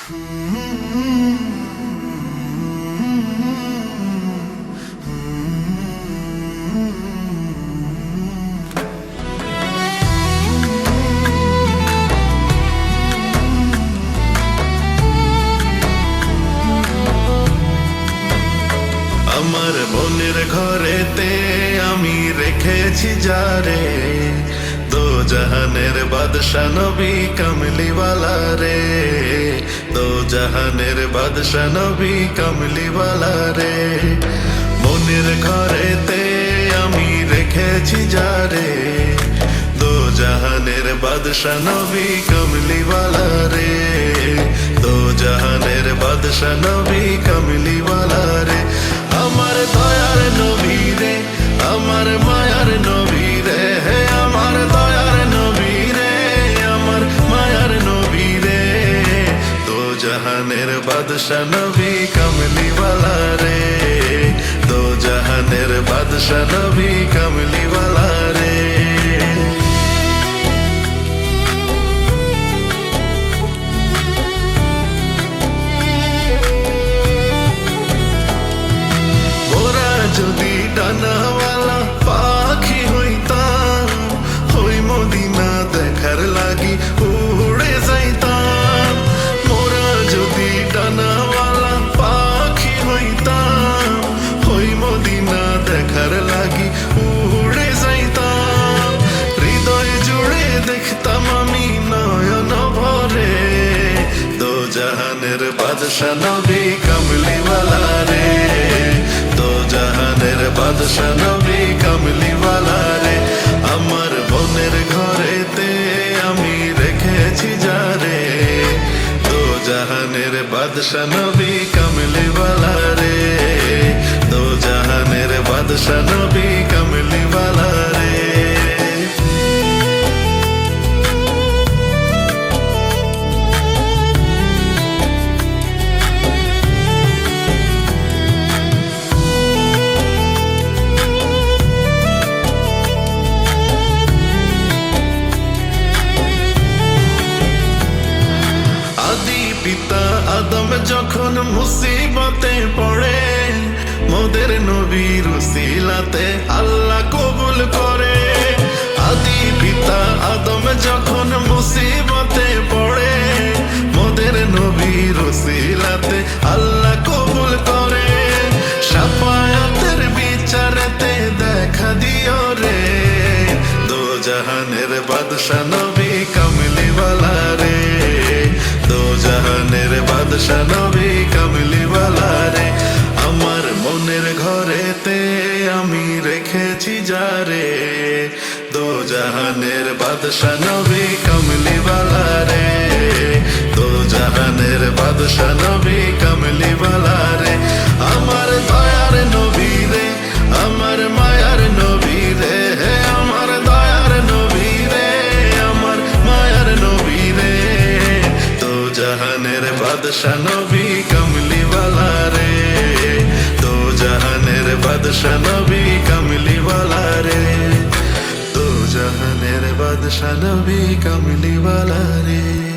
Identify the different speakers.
Speaker 1: আমার মনের ঘরেতে আমি রেখেছি যারে, দো জাহানের বাদশা নবী কামলিওয়ালা রে, দো জাহানের বাদশা নবী কামলিওয়ালা রে। মনের ঘরেতে আমি রেখেছি যারে, দো জাহানের বাদশা নবী কামলিওয়ালা রে, দো জাহানের বাদশা নবী কামলিওয়ালা রে। আমার দয়ার নবী রে, আমার মায়ার নবী রে, আমার দয়ার নবী রে, আমার মায়ার নবী রে, দো জাহানের বাদশা নবী কামলিওয়ালা রে, দো জাহানের বাদশা নবী কামলিওয়ালা রে। যদি ডানাওয়ালা পাখি হইতাম, ওই মদিনা দেখার লাগি উড়ে যাইতাম। মোরা যদি ডানাওয়ালা পাখি হইতাম, ওই মদিনা দেখার লাগি উড়ে যাইতাম। হৃদয় জুড়ে দেখতাম আমি নয়ন ভরে, দো জাহানের বাদশা নবী কামলিওয়ালা রে, দো জাহানের বাদশা নবী কামলিওয়ালা রে। আমার মনের ঘরেতে আমি রেখেছি যারে, দো জাহানের বাদশা নবী কামলিওয়ালা রে, দো জাহানের বাদশা নবী কামলিওয়ালা রে। পিতা আদম যখন মুসিবতে পড়ে, মোদের নবীর উসিলাতে আল্লাহ কবুল করে। আদি পিতা আদম যখন মুসিবতে পড়ে, মোদের নবীর উসিলাতে আল্লাহ কবুল করে। শাফায়াতের বিচারেতে দেখা দিও রে, দো জাহানের বাদশা নবী কামলিওয়ালা রে, দো জাহানের বাদশা নবী কামলিওয়ালা রে। আমার মনের ঘরেতে আমি রেখেছি যারে, দো জাহানের বাদশা নবী কামলিওয়ালা রে, দো জাহানের বাদশা নবী কামলিওয়ালা রে। আমার দয়ার নবী রে, আমার মায়ার নবী রে, আমার দয়ার নবী রে, আমার মায়ার নবী রে, দো জাহানের বাদশা নবী কামলিওয়ালা রে, দো জাহানের বাদশা নবী কামলিওয়ালা রে, দো জাহানের বাদশা নবী কামলিওয়ালা রে।